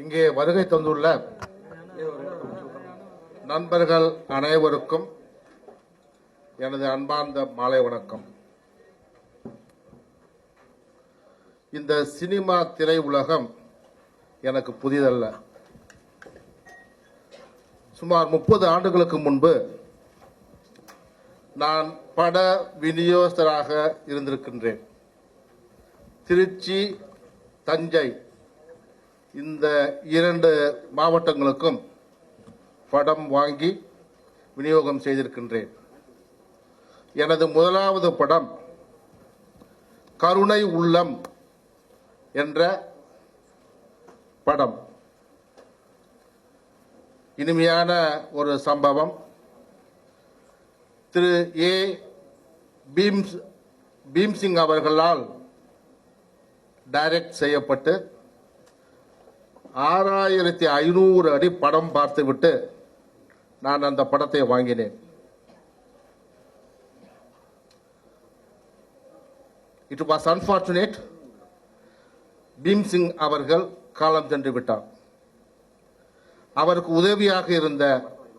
இங்கே வருகை தந்துள்ள நண்பர்கள் அனைவருக்கும் எனது அன்பார்ந்த மாலை வணக்கம். இந்த சினிமா திரை உலகம் எனக்கு புதிதல்ல. சுமார் 30 ஆண்டுகளுக்கு முன்பு நான் பட விநியோகஸ்தராக இருந்திருக்கின்றேன். திருச்சி, தஞ்சை இந்த 2 மாவட்டங்களுக்கும் படம் வாங்கி விநியோகம் செய்திருக்கின்றேன். எனது முதலாவது படம் கருணை உள்ளம் என்ற படம். இனிமையான ஒரு சம்பவம். திரு ஏ பீம்சிங் அவர்களால் டைரக்ட் செய்யப்பட்டு 6500 அடி படம் பார்த்துவிட்டு நான் அந்த படத்தை வாங்கினேன். It was unfortunate. பீம்சிங் அவர்கள் காலம் சென்று விட்டார். அவருக்கு உதவியாக இருந்த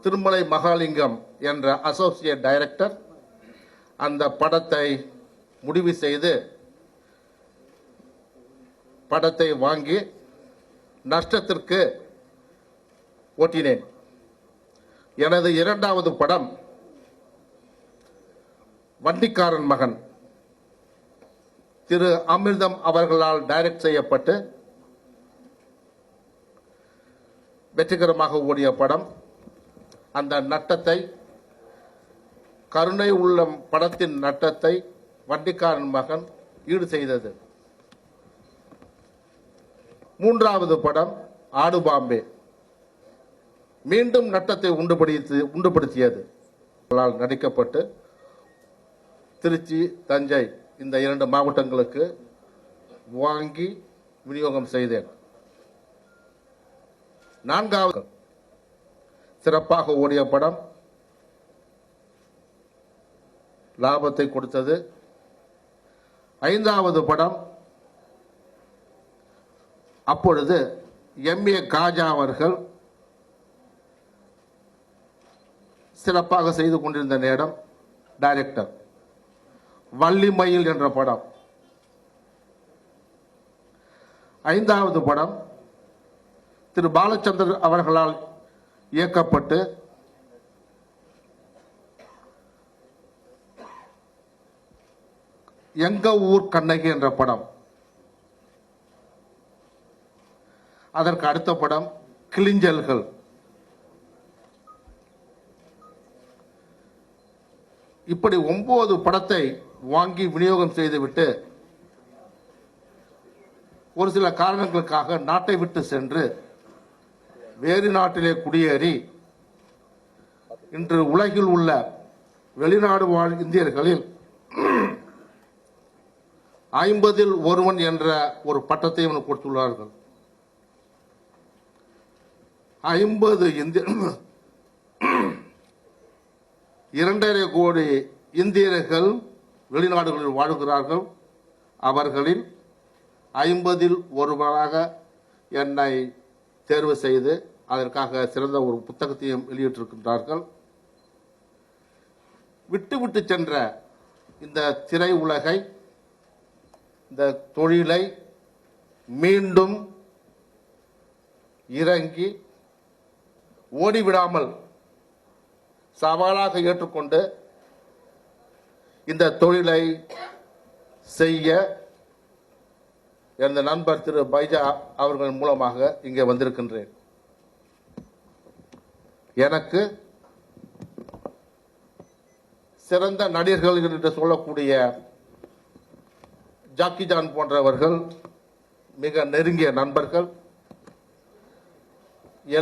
திருமலை மகாலிங்கம் என்ற அசோசியேட் டைரக்டர் அந்த படத்தை முடிவு செய்து படத்தை வாங்கி நஷ்டத்திற்கு ஓட்டினேன். எனது இரண்டாவது படம் வண்டிக்காரன் மகன் திரு அமிர்தம் அவர்களால் டைரக்ட் செய்யப்பட்டு வெற்றிகரமாக ஓடிய படம். அந்த நட்டத்தை, கருணை உள்ளம் படத்தின் நட்டத்தை வண்டிக்காரன் மகன் ஈடு செய்தது. மூன்றாவது படம் ஆடு பாம்பே மீண்டும் நட்டத்தை உண்டுபடுத்தியது. நடிக்கப்பட்டு திருச்சி, தஞ்சை இந்த 2 மாவட்டங்களுக்கு வாங்கி விநியோகம் செய்தேன். நான்காவது சிறப்பாக ஓடிய படம், லாபத்தை கொடுத்தது. 5வது படம் அப்பொழுது எம்.ஏ. காஜா அவர்கள் சிறப்பாக செய்து கொண்டிருந்த நேரம், டைரக்டர் வள்ளிமயில் என்ற படம். 5வது படம் திரு பாலச்சந்தர் அவர்களால் இயக்கப்பட்டு எங்க ஊர் கண்ணகி என்ற படம். அதற்கு அடுத்த படம் கிளிஞ்சல்கள். இப்படி 9 படத்தை வாங்கி விநியோகம் செய்துவிட்டு ஒரு சில காரணங்களுக்காக நாட்டை விட்டு சென்று வேறு நாட்டிலே குடியேறி இன்று உலகில் உள்ள வெளிநாடு வாழ் இந்தியர்களில் 50இல் ஒருவன் என்ற ஒரு பட்டத்தை கொடுத்துள்ளார்கள். 50 2.5 கோடி இந்தியர்கள் வெளிநாடுகளில் வாழுகிறார்கள். அவர்களில் 50இல் ஒருவராக என்னை தேர்வு செய்து அதற்காக சிறந்த ஒரு புத்தகத்தையும் வெளியிட்டிருக்கின்றார்கள். விட்டு சென்ற இந்த திரை உலகை, இந்த தொழிலை மீண்டும் இறங்கி ஓடிவிடாமல் சவாலாக ஏற்றுக்கொண்டு இந்த தொழிலை செய்ய எனது நண்பர் திரு பைஜா அவர்கள் மூலமாக இங்கே வந்திருக்கின்றேன். எனக்கு சிறந்த நடிகர்கள் என்று சொல்லக்கூடிய ஜாக்கி ஜான் போன்றவர்கள் மிக நெருங்கிய நண்பர்கள்.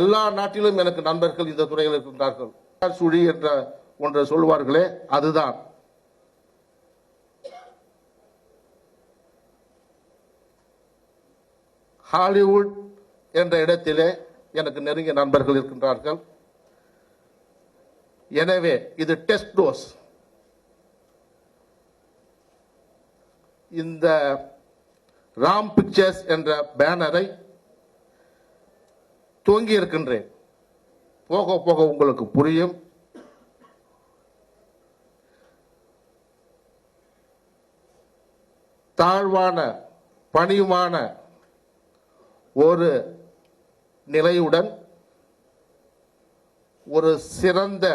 எல்லா நாட்டிலும் எனக்கு நண்பர்கள் இந்த துறையில் இருக்கின்றார்கள். சுழி என்ற ஒன்றை சொல்வார்களே, அதுதான். ஹாலிவுட் என்ற இடத்திலே எனக்கு நெருங்கிய நண்பர்கள் இருக்கின்றார்கள். எனவே இது டெஸ்ட் டோஸ். இந்த ராம் பிக்சர்ஸ் என்ற பேனரை துவங்கி இருக்கின்றேன். போக போக உங்களுக்கு புரியும். தாழ்வான பணிவான ஒரு நிலையுடன் ஒரு சிறந்த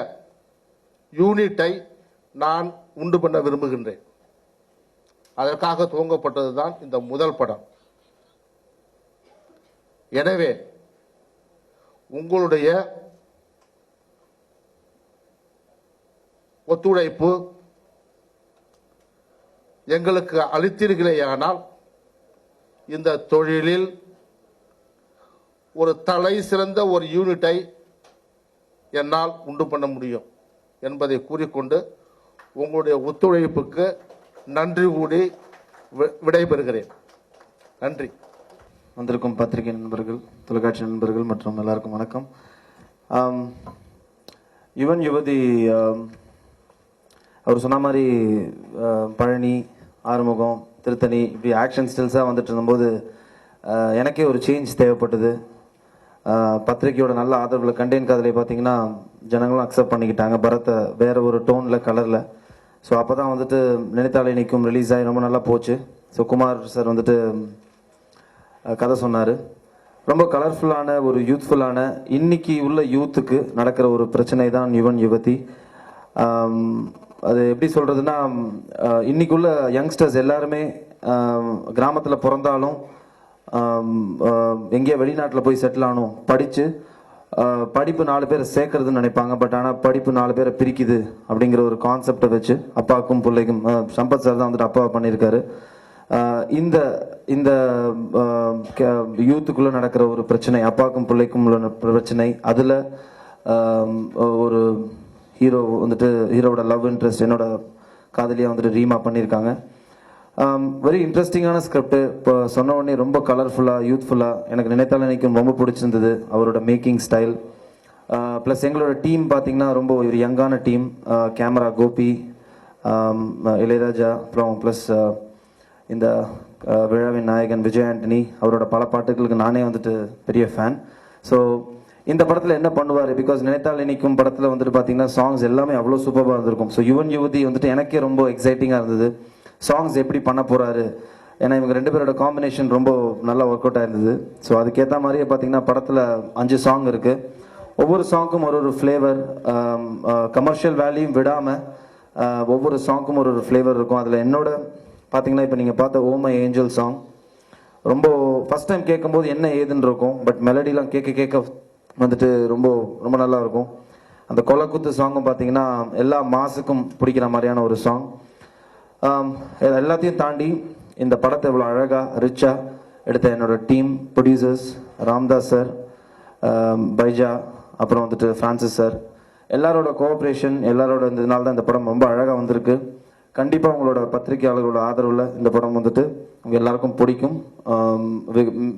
யூனிட்டை நான் உண்டு பண்ண விரும்புகின்றேன். அதற்காக துவங்கப்பட்டதுதான் இந்த முதல் படம். எனவே உங்களுடைய ஒத்துழைப்பு எங்களுக்கு அளித்தீர்களேயானால் இந்த தொழிலில் ஒரு தலை சிறந்த ஒரு யூனிட்டை என்னால் உண்டு பண்ண முடியும் என்பதை கூறிக்கொண்டு உங்களுடைய ஒத்துழைப்புக்கு நன்றி கூடி விடைபெறுகிறேன். நன்றி. வந்திருக்கும் பத்திரிகை நண்பர்கள், தொலைக்காட்சி நண்பர்கள் மற்றும் எல்லாருக்கும் வணக்கம். யுவன் யுவதி அவர் சொன்ன மாதிரி பழனி, ஆறுமுகம், திருத்தணி இப்படி ஆக்ஷன் ஸ்டில்ஸாக வந்துட்டு இருந்தபோது எனக்கே ஒரு சேஞ்ச் தேவைப்பட்டது. பத்திரிகையோட நல்ல ஆதரவில் கண்டெயின் காதலை பார்த்தீங்கன்னா ஜனங்களும் அக்செப்ட் பண்ணிக்கிட்டாங்க, பரத்தை வேற ஒரு டோனில், கலரில். ஸோ அப்போ தான் வந்துட்டு நினைத்தாலே நிற்கும் ரிலீஸ் ஆகி ரொம்ப நல்லா போச்சு. ஸோ குமார் சார் வந்துட்டு கதை சொன்னார். ரொம்ப கலர்ஃபுல்லான ஒரு யூத்ஃபுல்லான இன்னைக்கு உள்ள யூத்துக்கு நடக்கிற ஒரு பிரச்சனை தான் யுவன் யுவதி. அது எப்படி சொல்கிறதுன்னா, இன்னைக்குள்ள யங்ஸ்டர்ஸ் எல்லாருமே கிராமத்தில் பிறந்தாலும் எங்கேயோ வெளிநாட்டில் போய் செட்டில் ஆகணும், படித்து படிப்பு 4 பேரை சேர்க்கறதுன்னு நினைப்பாங்க. பட் ஆனால் படிப்பு 4 பேரை பிரிக்குது அப்படிங்கிற ஒரு கான்செப்டை வச்சு அப்பாவுக்கும் பிள்ளைக்கும் சம்பத் சார் தான் வந்துட்டு அப்பா பண்ணியிருக்காரு. இந்த இந்த யூத்துக்குள்ளே நடக்கிற ஒரு பிரச்சனை, அப்பாவுக்கும் பிள்ளைக்கும் உள்ள பிரச்சனை, அதில் ஒரு ஹீரோ வந்துட்டு ஹீரோவோட லவ் இன்ட்ரெஸ்ட் என்னோட காதலியாக வந்துட்டு ரீமா பண்ணியிருக்காங்க. வெரி இன்ட்ரெஸ்டிங்கான ஸ்கிரிப்ட். இப்போ சொன்ன உடனே ரொம்ப கலர்ஃபுல்லாக, யூத்ஃபுல்லாக, எனக்கு நினைத்தாலும் நினைக்கும் ரொம்ப பிடிச்சிருந்தது அவரோட மேக்கிங் ஸ்டைல். ப்ளஸ் எங்களோட டீம் பார்த்தீங்கன்னா ரொம்ப ஒரு யங்கான டீம். கேமரா கோபி, இளையராஜா, அப்புறம் ப்ளஸ் இந்த விழாவின் நாயகன் விஜய் ஆண்டனி, அவரோட பல பாட்டுகளுக்கு நானே வந்துட்டு பெரிய ஃபேன். ஸோ இந்த படத்தில் என்ன பண்ணுவார், பிகாஸ் நினைத்தால் நினைக்கும் படத்தில் வந்துட்டு பார்த்தீங்கன்னா சாங்ஸ் எல்லாமே அவ்வளோ சூப்பராக இருந்திருக்கும். ஸோ யுவன் யுவதி வந்துட்டு எனக்கே ரொம்ப எக்ஸைட்டிங்காக இருந்தது. சாங்ஸ் எப்படி பண்ண போகிறாரு, ஏன்னா இவங்க 2 பேரோட காம்பினேஷன் ரொம்ப நல்லா ஒர்க் அவுட் ஆயிருந்தது. ஸோ அதுக்கேற்ற மாதிரியே பார்த்தீங்கன்னா படத்தில் 5 சாங் இருக்குது. ஒவ்வொரு சாங்க்கும் ஒரு ஃப்ளேவர், கமர்ஷியல் வேல்யூம் விடாமல் ஒவ்வொரு சாங்க்கும் ஒரு ஃப்ளேவர் இருக்கும். அதில் என்னோட பார்த்தீங்கன்னா இப்போ நீங்கள் பார்த்த ஓ மை ஏஞ்சல் சாங் ரொம்ப ஃபஸ்ட் டைம் கேட்கும்போது என்ன ஏதுன்னு இருக்கும், பட் மெலடிலாம் கேட்க கேட்க வந்துட்டு ரொம்ப ரொம்ப நல்லா இருக்கும். அந்த கொலக்குத்து சாங்கும் பார்த்தீங்கன்னா எல்லா மாசுக்கும் பிடிக்கிற மாதிரியான ஒரு சாங். எல்லாத்தையும் தாண்டி இந்த படத்தை இவ்வளோ அழகாக ரிச்சாக எடுத்த என்னோட டீம், ப்ரொடியூசர்ஸ் ராம்தாஸ் சார், பைஜா, அப்புறம் வந்துட்டு ஃப்ரான்சிஸ் சார், எல்லாரோட கோஆப்ரேஷன், எல்லாரோட இதனால தான் இந்த படம் ரொம்ப அழகாக வந்திருக்கு. கண்டிப்பாக உங்களோட பத்திரிகையாளர்களோட ஆதரவில் இந்த படம் வந்துட்டு உங்கள் எல்லாருக்கும் பிடிக்கும்.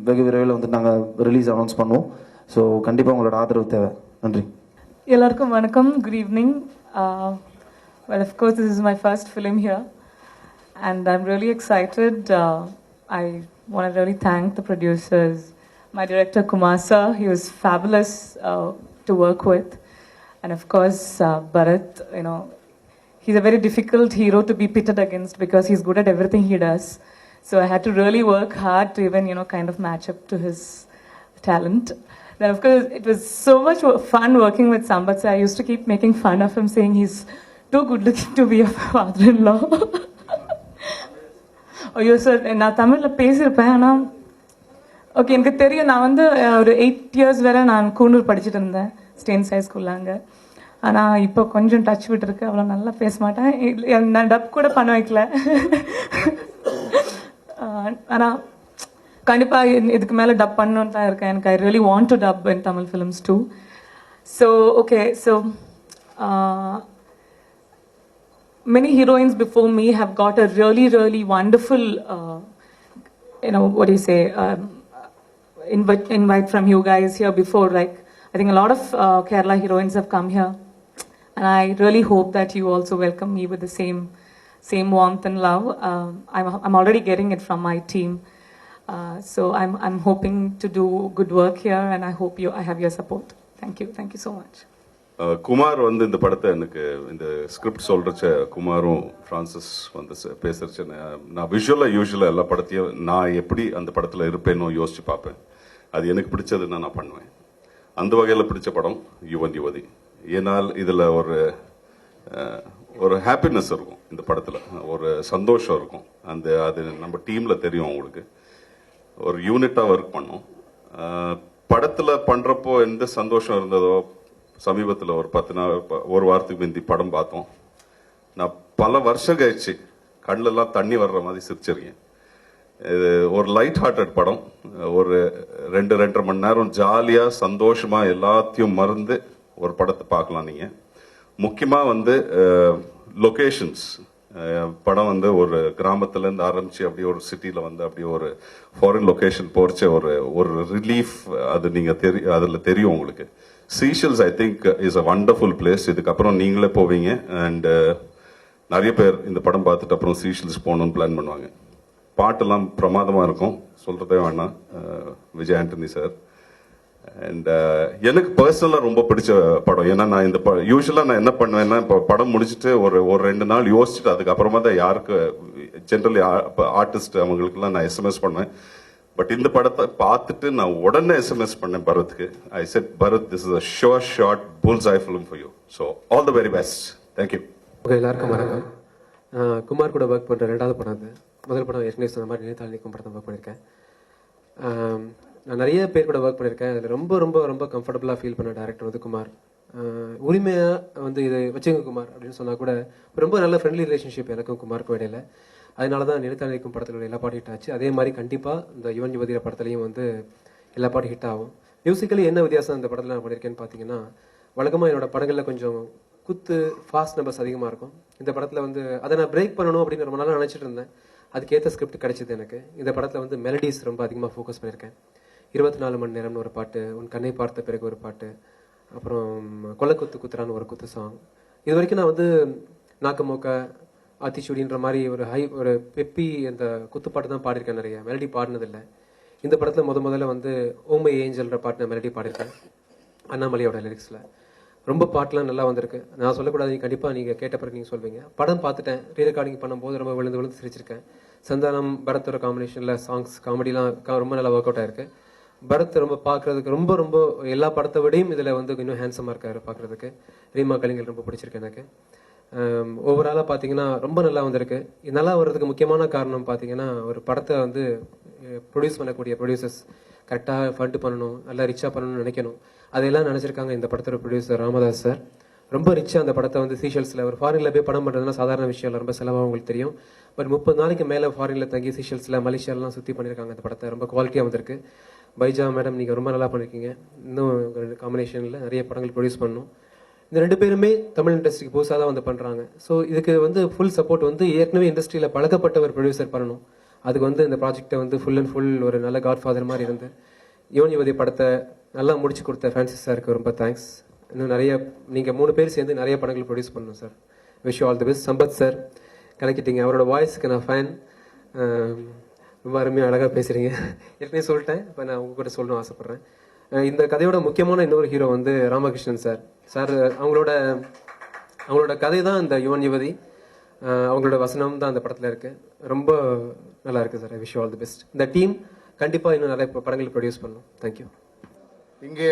வெகு விரைவில் வந்துட்டு நாங்கள் ரிலீஸ் அனௌன்ஸ் பண்ணுவோம். ஸோ கண்டிப்பாக உங்களோட ஆதரவு தேவை. நன்றி. எல்லாருக்கும் வணக்கம். Good evening. Well, of course, this is my first film here. And I'm really excited. I want to really thank the producers. My director, Kumar sir, he was fabulous to work with. And of course, Bharat, you know, he's a very difficult hero to be pitted against because he's good at everything he does. So I had to really work hard to even, you know, kind of match up to his talent. Then of course, it was so much fun working with Sambat sir. I used to keep making fun of him, saying he's too good looking to be a father-in-law. ஐயோ sir, நான் தமிழில் பேசியிருப்பேன். ஆனால் okay, எனக்கு தெரியும். நான் வந்து ஒரு 8 years வரை நான் கூனூர் படிச்சுட்டு இருந்தேன், ஸ்டேன்ஸ் ஹை ஸ்கூலில் அங்கே. ஆனால் இப்போ கொஞ்சம் டச் விட்டுருக்கு, அவ்வளோ நல்லா பேச மாட்டேன். நான் டப் கூட பண்ண வைக்கல. ஆனால் கண்டிப்பாக இதுக்கு மேலே டப் பண்ணணுன்னு தான் இருக்கேன். எனக்கு I really want to dub in Tamil films too. So okay, so many heroines before me have got a really, really wonderful, you know, what do you say, invite from you guys here before. Like, I think a lot of Kerala heroines have come here. And I really hope that you also welcome me with the same warmth and love. I'm already getting it from my team. So I'm hoping to do good work here, and I hope I have your support. Thank you so much. Kumar வந்து இந்த படத்தை எனக்கு இந்த script சொல்றச்ச குமாரும் Francis வந்து பேசுறச்ச நான் யூஸ்வலாக எல்லா படத்தையும் நான் எப்படி அந்த படத்தில் இருப்பேனோ யோசிச்சு பார்ப்பேன். அது எனக்கு பிடிச்சதுன்னா நான் பண்ணுவேன். அந்த வகையில் பிடிச்ச படம் யுவன் யுவதி. ஏனால் இதில் ஒரு ஹாப்பினஸ் இருக்கும், இந்த படத்தில் ஒரு சந்தோஷம் இருக்கும். அது நம்ம டீமில் தெரியும் உங்களுக்கு. ஒரு யூனிட்டாக ஒர்க் பண்ணோம். படத்தில் பண்ணுறப்போ எந்த சந்தோஷம் இருந்ததோ, சமீபத்தில் ஒரு 10 நாள் ஒரு வாரத்துக்கு முந்தி படம் பார்த்தோம். நான் பல வருஷம் கழிச்சு கண்ணெல்லாம் தண்ணி வர்ற மாதிரி சிரிச்சிருக்கேன். இது ஒரு லைட் ஹார்ட்டட் படம். ஒரு 2-2.5 மணி நேரம் ஜாலியாக சந்தோஷமாக எல்லாத்தையும் மறந்து ஒரு படத்தை பார்க்கலாம் நீங்கள். முக்கியமாக வந்து லொகேஷன்ஸ். படம் வந்து ஒரு கிராமத்துலேருந்து ஆரம்பித்து அப்படியே ஒரு சிட்டியில் வந்து அப்படியே ஒரு ஃபாரின் லொகேஷன் போகிறச்ச ஒரு ரிலீஃப் அது நீங்கள் அதில் தெரியும் உங்களுக்கு. Seashells I think is a wonderful place. இதுக்கப்புறம் நீங்களே போவீங்க. அண்ட் நிறைய பேர் இந்த படம் பார்த்துட்டு அப்புறம் சீஷல்ஸ் போகணும்னு பிளான் பண்ணுவாங்க. பாட்டெல்லாம் பிரமாதமாக இருக்கும், சொல்கிறதே வேணாம். விஜய் ஆண்டனி சார். அண்ட் எனக்கு பர்சனலாக ரொம்ப பிடிச்ச படம். ஏன்னா நான் இந்த யூஸ்வலாக நான் என்ன பண்ணுவேன்னா, இப்போ படம் முடிச்சுட்டு ஒரு 2 நாள் யோசிச்சுட்டு அதுக்கப்புறமா தான் யாருக்கு ஜென்ரலி ஆர்டிஸ்ட் அவங்களுக்குலாம் நான் எஸ்எம்எஸ் பண்ணுவேன். பட் இந்த படத்தை பார்த்துட்டு நான் உடனே எஸ்எம்எஸ் பண்ணேன் பரத்க்கு. I said, Bharath, this is a short short films I film for you. So all the very best. Thank you. Okay, எல்லாருக்கும் வணக்கம். குமார் கூட ஒர்க் பண்ணுற 2வது படம் அது. முதல் படம் ஏற்கனவே சொன்ன மாதிரி நினைத்தால் நிற்கும் படத்தை ஒர்க் பண்ணியிருக்கேன். நான் நிறைய பேர் கூட ஒர்க் பண்ணியிருக்கேன். அதில் ரொம்ப ரொம்ப ரொம்ப கம்ஃபர்டபுளாக ஃபீல் பண்ண டேரக்டர் வந்து குமார். உரிமையாக வந்து இது வச்சுங்க குமார் அப்படின்னு சொன்னால் கூட ரொம்ப நல்ல ஃப்ரெண்ட்லி ரிலேஷன்ஷிப் எனக்கும் குமாருக்கும் இடையில. அதனால தான் நினைத்தால் நிற்கும் படத்தில் எல்லா பாட்டும் ஹிட் ஆச்சு. அதே மாதிரி கண்டிப்பாக இந்த யுவன் யுவதிர படத்துலையும் வந்து எல்லா பாட்டும் ஹிட் ஆகும். மியூசிக்கலி என்ன வித்தியாசம் இந்த படத்தில் நான் பண்ணியிருக்கேன்னு பார்த்தீங்கன்னா, வழக்கமாக என்னோட படங்களில் கொஞ்சம் குத்து ஃபாஸ்ட் நம்பர்ஸ் அதிகமாக இருக்கும். இந்த படத்தில் வந்து அதை நான் பிரேக் பண்ணணும் அப்படின்னு ரொம்ப நாளாக நினச்சிட்டு இருந்தேன். அதுக்கேற்ற ஸ்கிரிப்ட் கிடைச்சிது எனக்கு. இந்த படத்தில் வந்து மெலடிஸ் ரொம்ப அதிகமாக ஃபோக்கஸ் பண்ணியிருக்கேன். 24 மணி நேரம்னு ஒரு பாட்டு, உன் கண்ணை பார்த்த பிறகு ஒரு பாட்டு, அப்புறம் கொலை குத்து குத்துறான்னு ஒரு குத்து சாங். இது வரைக்கும் நான் வந்து நாக்கு மோக்க ஆத்திச்சூடின்ற மாதிரி ஒரு பெப்பி அந்த குத்துப்பாட்டு தான் பாடியிருக்கேன். நிறைய மெலடி பாடினதில்லை. இந்த படத்தில் முதல்ல வந்து ஓமை ஏஞ்சல்ன்ற பாட்டு நான் மெலடி பாடியிருக்கேன் அண்ணாமலையோட லிரிக்ஸில். ரொம்ப பாட்டுலாம் நல்லா வந்திருக்கு. நான் சொல்லக்கூடாது, கண்டிப்பாக நீங்கள் கேட்ட பிறகு நீங்கள் சொல்வீங்க. படம் பார்த்துட்டேன், ரீ ரெக்கார்டிங் பண்ணும்போது ரொம்ப விழுந்து சிரிச்சிருக்கேன். சந்தானம் பரத்தோட காம்பினேஷனில் சாங்ஸ் காமெடிலாம் ரொம்ப நல்லா ஒர்க் அவுட் ஆயிருக்கு. பரத் ரொம்ப பார்க்குறதுக்கு ரொம்ப ரொம்ப எல்லா படத்தை விடையும் இதில் வந்து இன்னும் ஹேண்ட்ஸமாக இருக்காரு பார்க்குறதுக்கு. ரீமா கலிங்கல் ரொம்ப பிடிச்சிருக்கு எனக்கு. ஓவராலாக பார்த்தீங்கன்னா ரொம்ப நல்லா வந்திருக்கு. இது நல்லா வர்றதுக்கு முக்கியமான காரணம் பார்த்தீங்கன்னா, ஒரு படத்தை வந்து ப்ரொடியூஸ் பண்ணக்கூடிய ப்ரொடியூசர்ஸ் கரெக்டாக ஃபண்ட் பண்ணணும், நல்லா ரிச்சாக பண்ணணும்னு நினைக்கணும். அதையெல்லாம் நினச்சிருக்காங்க இந்த படத்தோட ப்ரொடியூசர் ராமதாஸ் சார். ரொம்ப ரிச்சாக அந்த படத்தை வந்து சீஷல்ஸில் ஒரு ஃபாரினில் போய் படம் பண்ணுறதுனா சாதாரண விஷயம் இல்லை, ரொம்ப செலவாக உங்களுக்கு தெரியும். பட் 30 நாளைக்கு மேலே ஃபாரினில் தங்கி சீஷல்ஸில் மலேசியாலாம் சுற்றி பண்ணியிருக்காங்க. அந்த படத்தை ரொம்ப குவாலிட்டியாக வந்திருக்கு. பைஜா மேடம், நீங்கள் ரொம்ப நல்லா பண்ணியிருக்கீங்க. இன்னும் காம்பினேஷனில் நிறைய படங்கள் ப்ரொடியூஸ் பண்ணணும். இந்த 2 பேருமே தமிழ் இண்டஸ்ட்ரிக்கு புதுசாக தான் வந்து பண்ணுறாங்க. ஸோ இதுக்கு வந்து ஃபுல் சப்போர்ட் வந்து ஏற்கனவே இண்டஸ்ட்ரியில் பழக்கப்பட்ட ஒரு ப்ரொடியூசர் பண்ணணும். அதுக்கு வந்து இந்த ப்ராஜெக்டை வந்து ஃபுல் அண்ட் ஃபுல் ஒரு நல்ல காட்ஃபாதர் மாதிரி இருந்து யுவன் யுவதி படத்தை நல்லா முடிச்சு கொடுத்த ஃப்ரான்சிஸ் சாருக்கு ரொம்ப தேங்க்ஸ். இன்னும் நிறைய நீங்கள் 3 பேர் சேர்ந்து நிறைய படங்கள் ப்ரொடியூஸ் பண்ணணும் sir. Wish you all the best. Sampath sir கலக்கிட்டீங்க. அவரோட வாய்ஸ்க்கு நான் ஃபேன். ரொம்ப அருமையாக அழகாக பேசுகிறீங்க. ஏற்கனவே சொல்லிட்டேன், இப்போ நான் உங்க கூட சொல்லணும்னு ஆசைப்பட்றேன். இந்த கதையோட முக்கியமான இன்னொரு ஹீரோ வந்து ராமகிருஷ்ணன் சார். சார் அவங்களோட கதை தான் இந்த யுவன் யுவதி. அவங்களோட வசனம் தான் அந்த படத்தில் இருக்குது. ரொம்ப நல்லா இருக்குது sir. Wish you all the best. இந்த டீம் கண்டிப்பாக இன்னும் நிறைய படங்கள் ப்ரொடியூஸ் பண்ணணும். தேங்க்யூ. இங்கே